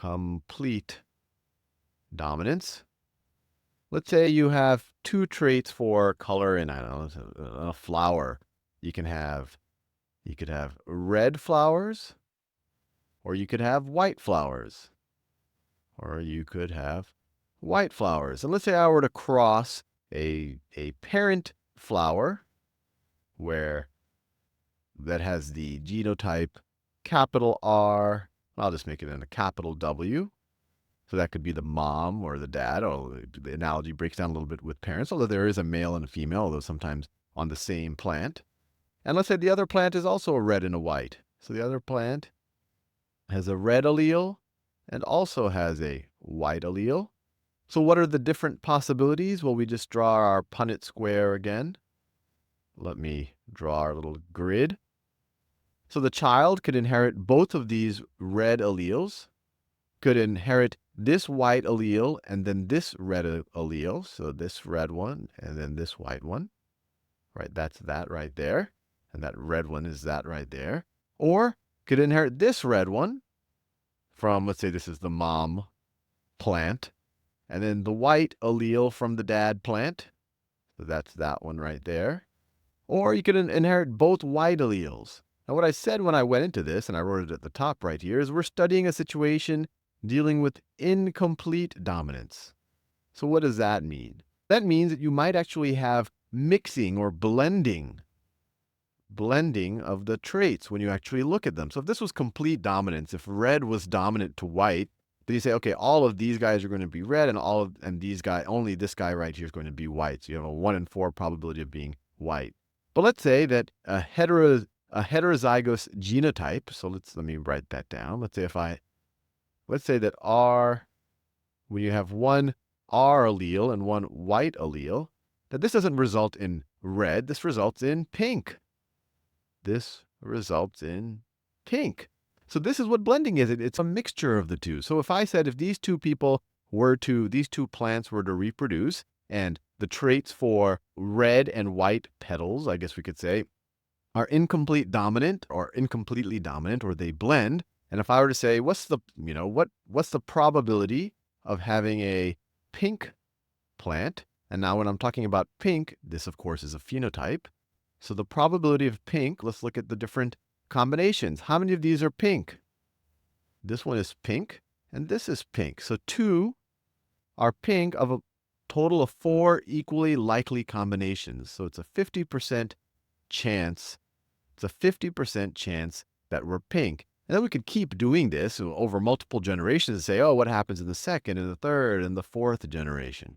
complete dominance. Let's say you have two traits for color in, I don't know, a flower. You could have red flowers, or you could have white flowers, or you could have white flowers. And let's say I were to cross a parent flower where that has the genotype capital R. I'll just make it in a capital W. So that could be the mom or the dad, or the analogy breaks down a little bit with parents, although there is a male and a female, although sometimes on the same plant. And let's say the other plant is also a red and a white. So the other plant has a red allele and also has a white allele. So what are the different possibilities? Well, we just draw our Punnett square again. Let me draw our little grid. So the child could inherit both of these red alleles, could inherit this white allele and then this red allele. So this red one and then this white one. Right, that's that right there. And that red one is that right there. Or could inherit this red one from, let's say this is the mom plant, and then the white allele from the dad plant. So that's that one right there. Or you could inherit both white alleles. Now what I said when I went into this, and I wrote it at the top right here, is we're studying a situation dealing with incomplete dominance. So what does that mean? That means that you might actually have mixing or blending of the traits when you actually look at them. So if this was complete dominance, if red was dominant to white, then you say, okay, all of these guys are going to be red, and these guys, only this guy right here is going to be white. So you have a 1 in 4 probability of being white. But let's say that a heterozygous genotype. So let me write that down. Let's say that R, when you have one R allele and one white allele, that this doesn't result in red. This results in pink. This results in pink. So this is what blending is. It's a mixture of the two. So if I said if these two plants were to reproduce, and the traits for red and white petals, I guess we could say, are incomplete dominant or incompletely dominant, or they blend. And if I were to say, what's the probability of having a pink plant? And now when I'm talking about pink, this of course is a phenotype. So the probability of pink, let's look at the different combinations. How many of these are pink? This one is pink, and this is pink. So 2 are pink of a total of 4 equally likely combinations. So it's a 50% chance. It's a 50% chance that we're pink. And then we could keep doing this over multiple generations and say, oh, what happens in the second and the third and the fourth generation?